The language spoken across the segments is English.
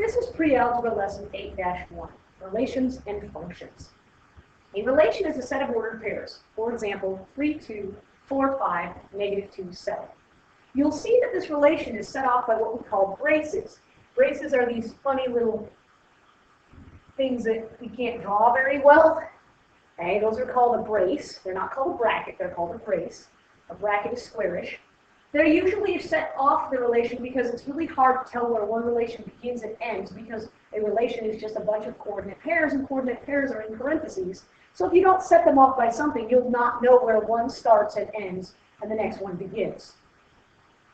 This is pre-algebra lesson 8-1, relations and functions. A relation is a set of ordered pairs. For example, 3, 2, 4, 5, negative 2, 7. You'll see that this relation is set off by what we call braces. Braces are these funny little things that we can't draw very well. Okay, those are called a brace. They're not called a bracket, they're called a brace. A bracket is squarish. They're usually set off the relation because it's really hard to tell where one relation begins and ends, because a relation is just a bunch of coordinate pairs, and coordinate pairs are in parentheses. So if you don't set them off by something, you'll not know where one starts and ends and the next one begins.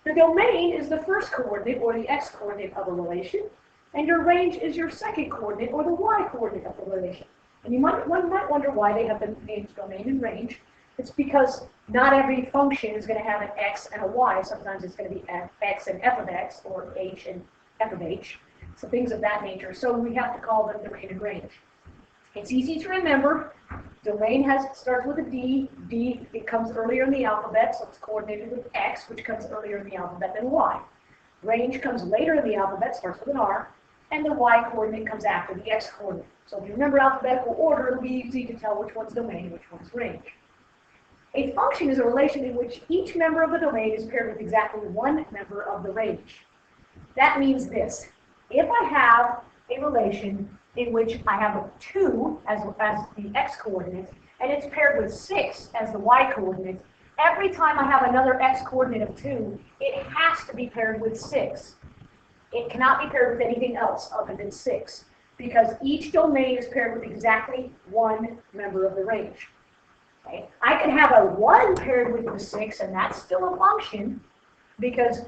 The domain is the first coordinate, or the x-coordinate of a relation, and your range is your second coordinate, or the y-coordinate of the relation. And one might wonder why they have the names domain and range. It's because not every function is going to have an x and a y. Sometimes it's going to be x and f of x, or h and f of h. So things of that nature. So we have to call them domain and range. It's easy to remember. Domain starts with a D. D, it comes earlier in the alphabet, so it's coordinated with x, which comes earlier in the alphabet than y. Range comes later in the alphabet, starts with an R, and the y-coordinate comes after the x-coordinate. So if you remember alphabetical order, it'll be easy to tell which one's domain and which one's range. A function is a relation in which each member of the domain is paired with exactly one member of the range. That means this. If I have a relation in which I have a 2 as the x-coordinate, and it's paired with 6 as the y-coordinate, every time I have another x-coordinate of 2, it has to be paired with 6. It cannot be paired with anything else other than 6, because each domain is paired with exactly one member of the range. Okay. I can have a 1 paired with the 6, and that's still a function, because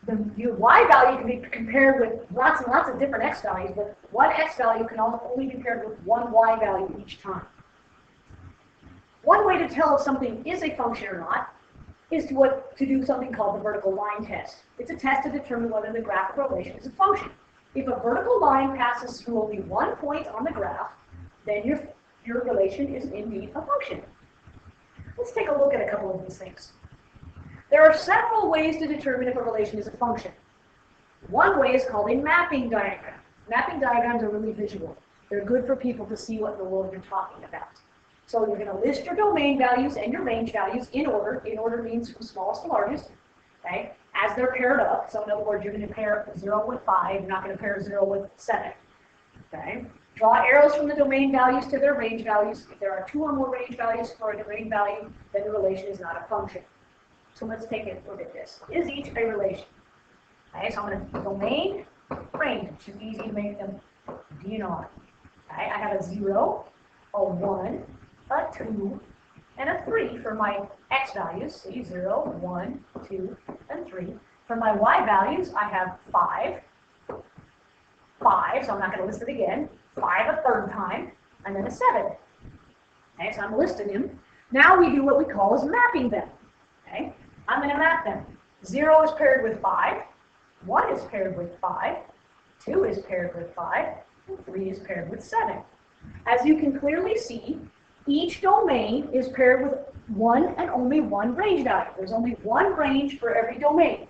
the y value can be compared with lots and lots of different x values, but one x value can only be paired with one y value each time. One way to tell if something is a function or not is to do something called the vertical line test. It's a test to determine whether the graph relation is a function. If a vertical line passes through only one point on the graph, then your relation is indeed a function. Let's take a look at a couple of these things. There are several ways to determine if a relation is a function. One way is called a mapping diagram. Mapping diagrams are really visual. They're good for people to see what in the world you're talking about. So you're going to list your domain values and your range values in order. In order means from smallest to largest, okay, as they're paired up. So in other words, you're going to pair 0 with 5. You're not going to pair 0 with 7. Okay. Draw arrows from the domain values to their range values. If there are 2 or more range values for a domain value, then the relation is not a function. So let's take a look at this. Is each a relation? Okay, so I'm going to domain, range. It's just easy to make them D and R. Okay, I have a 0, a 1, a 2, and a 3 for my x values. See, 0, 1, 2, and 3. For my y values, I have 5, so I'm not going to list it again. 5 a third time, and then a 7. Okay, so I'm listing them. Now we do what we call is mapping them. Okay, I'm going to map them. 0 is paired with 5, 1 is paired with 5, 2 is paired with 5, and 3 is paired with 7. As you can clearly see, each domain is paired with one and only one range value. There's only one range for every domain.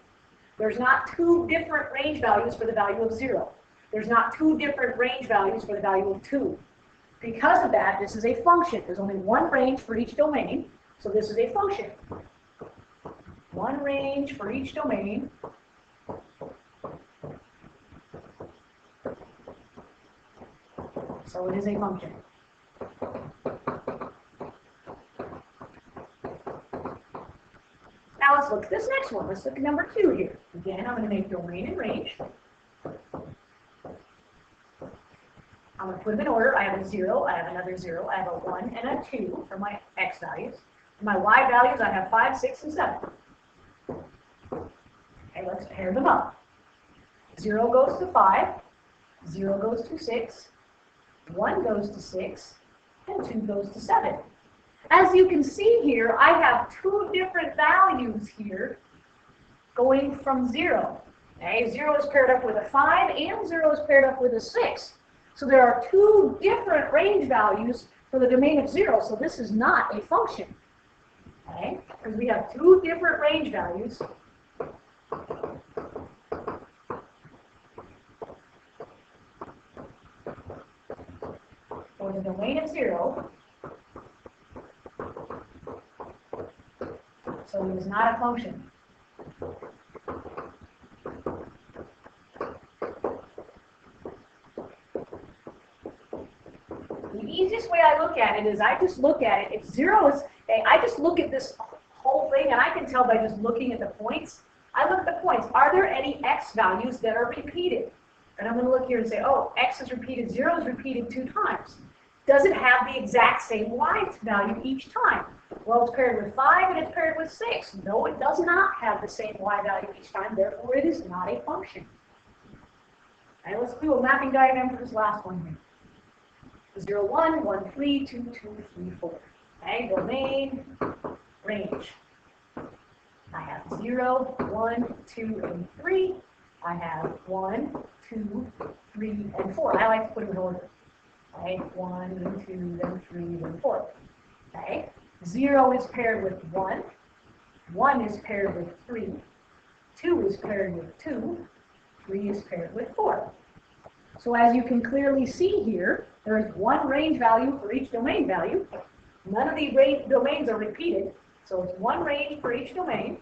There's not 2 different range values for the value of 0. There's not 2 different range values for the value of 2. Because of that, this is a function. There's only one range for each domain, so this is a function. One range for each domain. So it is a function. Now let's look at this next one. Let's look at number 2 here. Again, I'm going to make domain and range. I'm going to put them in order. I have a 0, I have another 0, I have a 1 and a 2 for my x values. For my y values, I have 5, 6, and 7. Okay, let's pair them up. 0 goes to 5, 0 goes to 6, 1 goes to 6, and 2 goes to 7. As you can see here, I have 2 different values here going from 0. Okay, 0 is paired up with a 5, and 0 is paired up with a 6. So there are 2 different range values for the domain of 0, so this is not a function. Okay, because we have 2 different range values. the domain is 0, so it is not a function. The easiest way I look at it is I just look at it. If 0 is, I just look at this whole thing, and I can tell by just looking at the points. I look at the points. Are there any x values that are repeated? And I'm going to look here and say, oh, x is repeated, 0 is repeated 2 times. Does it have the exact same y value each time? Well, it's paired with 5 and it's paired with 6. No, it does not have the same y value each time, therefore it is not a function. All right, let's do a mapping diagram for this last one here. 0, 1, 1, 3, 2, 2, 3, 4. Okay, domain, range. I have 0, 1, 2, and 3. I have 1, 2, 3, and 4. I like to put them in order. Okay, 1, then 2, then 3, then 4. Okay, 0 is paired with 1. 1 is paired with 3. 2 is paired with 2. 3 is paired with 4. So as you can clearly see here, there is one range value for each domain value. None of the domains are repeated, so it's one range for each domain.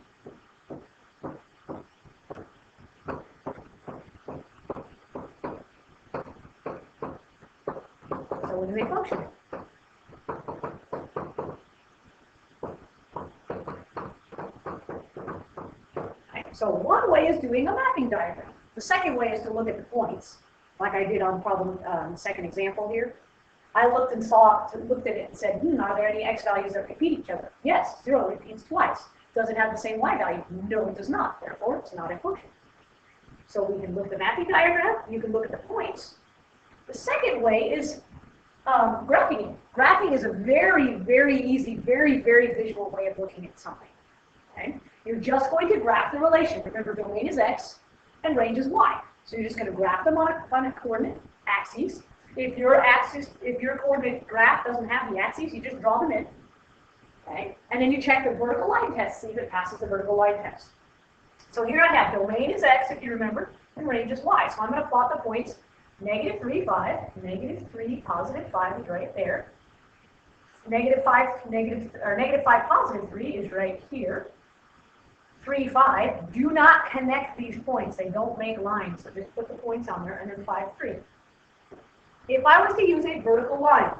So it is a function. Right, so one way is doing a mapping diagram. The second way is to look at the points, like I did on problem second example here. I looked at it and said, are there any x values that repeat each other? Yes, 0 repeats twice. Does it have the same y value? No, it does not. Therefore, it's not a function. So we can look at the mapping diagram. You can look at the points. The second way is graphing it. Graphing is a very, very easy, very, very visual way of looking at something. Okay? You're just going to graph the relation. Remember, domain is x and range is y. So you're just going to graph them on a coordinate axis. If your coordinate graph doesn't have the axes, you just draw them in. Okay? And then you check the vertical line test, see if it passes the vertical line test. So here I have domain is x, if you remember, and range is y. So I'm going to plot the points -3, 5, -3, +5 is right there. -5, +3 is right here. 3, 5. Do not connect these points. They don't make lines. So just put the points on there, and then 5, 3. If I was to use a vertical line,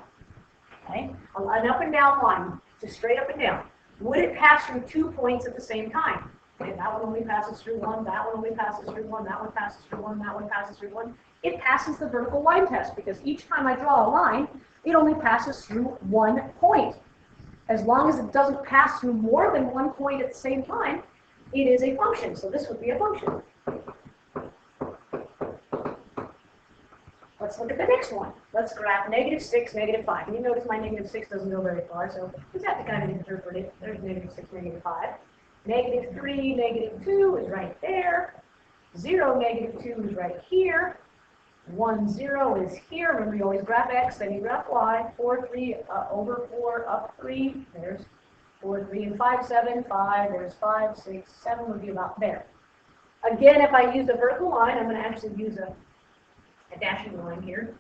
okay, an up and down line, just straight up and down, would it pass through 2 points at the same time? Okay, that one only passes through 1, that one only passes through 1, that one passes through 1, that one passes through 1. It passes the vertical line test because each time I draw a line, it only passes through 1 point. As long as it doesn't pass through more than 1 point at the same time, it is a function. So this would be a function. Let's look at the next one. Let's graph -6, -5. And you notice my -6 doesn't go very far, so we just have to kind of interpret it. There's -6, -5. -3, -2 is right there. 0, -2 is right here. 1, 0 is here. Remember, you always graph x, then you graph y. 4, 3, over 4, up 3. There's 4, 3, and 5, 7, 5. There's 5, 6, 7 would be about there. Again, if I use a vertical line, I'm going to actually use a dashing line here.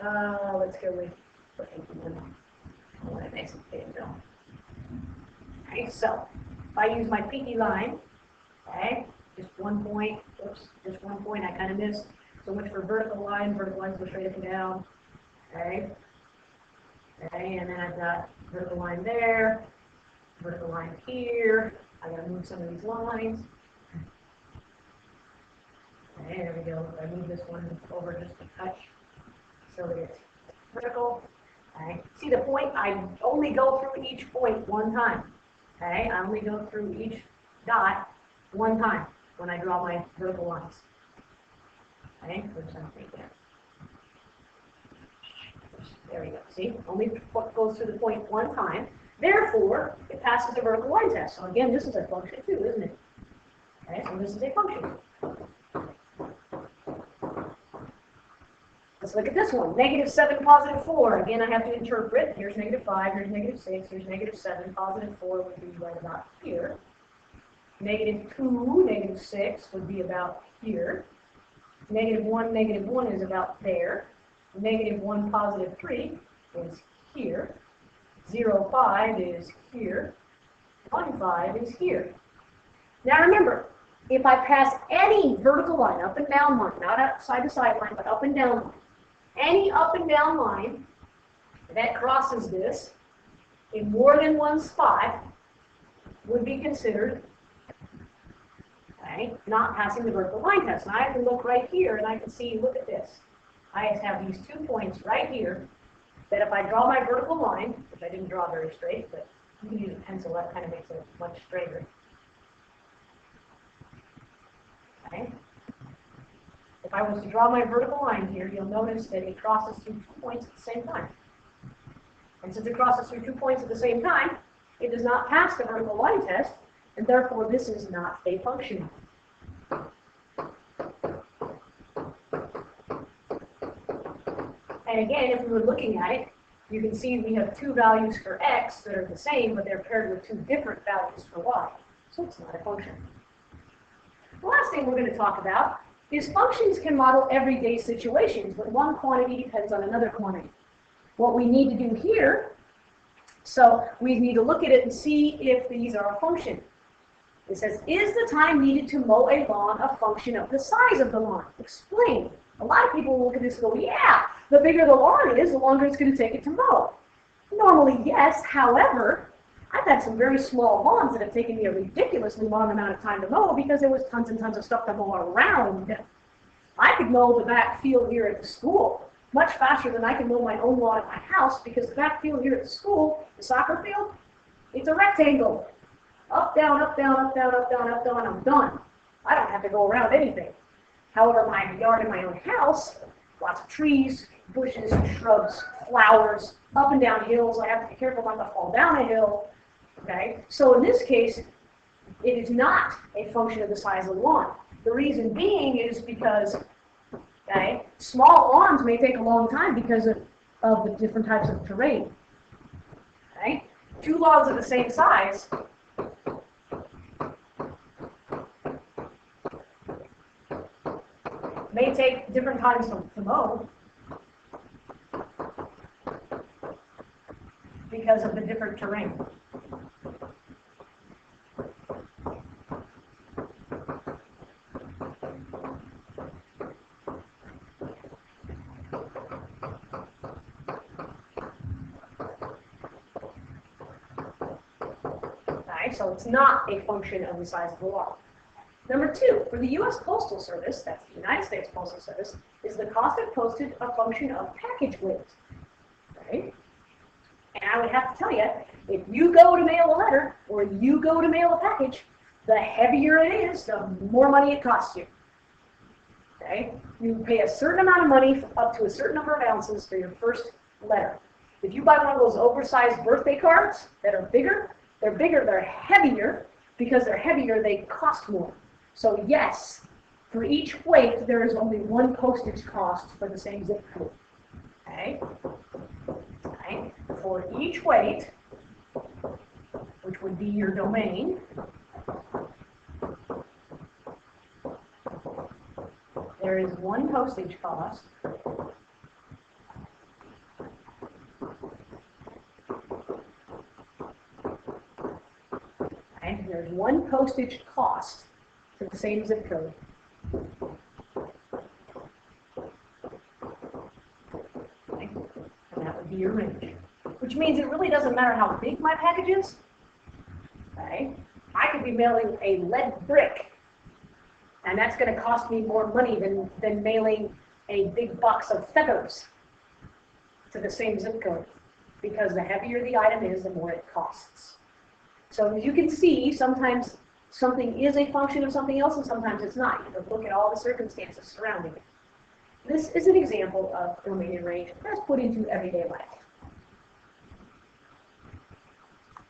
Let's go with what makes it big, though. Okay, so if I use my pinky line, okay, just 1 point. Oops, just 1 point. I kind of missed. So much for vertical lines. Vertical lines go straight up and down. Okay. Okay, and then I've got vertical line there. Vertical line here. I gotta move some of these lines. Okay, there we go. I move this one over just a touch so that it's vertical. Okay. See the point? I only go through each point 1 time. Okay, I only go through each dot 1 time when I draw my vertical lines. Okay, there we go. See, only goes through the point 1 time. Therefore, it passes the vertical line test. So again, this is a function too, isn't it? Okay, so this is a function. Let's look at this one. -7, +4. Again, I have to interpret. Here's -5, here's -6, here's -7. +4 would be right about here. -2, -6 would be about here. -1 is about there. -1, +3 is here, 0, 5 is here, 1, 5 is here. Now remember, if I pass any vertical line, up and down line, not a side-to-side line, but up and down line, any up and down line that crosses this in more than one spot would be considered not passing the vertical line test. And I can look right here and I can see, look at this. I have these 2 points right here that if I draw my vertical line, which I didn't draw very straight, but you can use a pencil, that kind of makes it much straighter. Okay. If I was to draw my vertical line here, you'll notice that it crosses through 2 points at the same time. And since it crosses through 2 points at the same time, it does not pass the vertical line test, and therefore this is not a function. And again, if we were looking at it, you can see we have 2 values for x that are the same, but they're paired with 2 different values for y. So it's not a function. The last thing we're going to talk about is functions can model everyday situations, but one quantity depends on another quantity. What we need to do here, so we need to look at it and see if these are a function. It says, is the time needed to mow a lawn a function of the size of the lawn? Explain. A lot of people look at this and go, yeah, the bigger the lawn is, the longer it's going to take it to mow. Normally, yes. However, I've had some very small lawns that have taken me a ridiculously long amount of time to mow because there was tons and tons of stuff to mow around. I could mow the back field here at the school much faster than I can mow my own lawn at my house because the back field here at the school, the soccer field, it's a rectangle. Up, down, up, down, up, down, up, down, up, down, I'm done. I don't have to go around anything. However, my yard in my own house, lots of trees, bushes, shrubs, flowers, up and down hills. I have to be careful not to fall down a hill. Okay? So in this case, it is not a function of the size of the lawn. The reason being is because small lawns may take a long time because of the different types of terrain. Okay? 2 lawns of the same size may take different times to mow because of the different terrain. So it's not a function of the size of the lawn. Number 2, for the U.S. Postal Service, that's the United States Postal Service, is the cost of postage a function of package weight? Right? And I would have to tell you, if you go to mail a letter or you go to mail a package, the heavier it is, the more money it costs you. Okay? You pay a certain amount of money for up to a certain number of ounces for your first letter. If you buy one of those oversized birthday cards that are bigger, they're heavier. Because they're heavier, they cost more. So yes, for each weight, there is only one postage cost for the same zip code. Okay? Okay? For each weight, which would be your domain, there is one postage cost. And there's one postage cost for the same zip code. Okay? And that would be your range. Which means it really doesn't matter how big my package is. Okay? I could be mailing a lead brick, and that's going to cost me more money than mailing a big box of feathers to the same zip code. Because the heavier the item is, the more it costs. So as you can see, sometimes something is a function of something else, and sometimes it's not. You have to look at all the circumstances surrounding it. This is an example of domain and range as put into everyday life.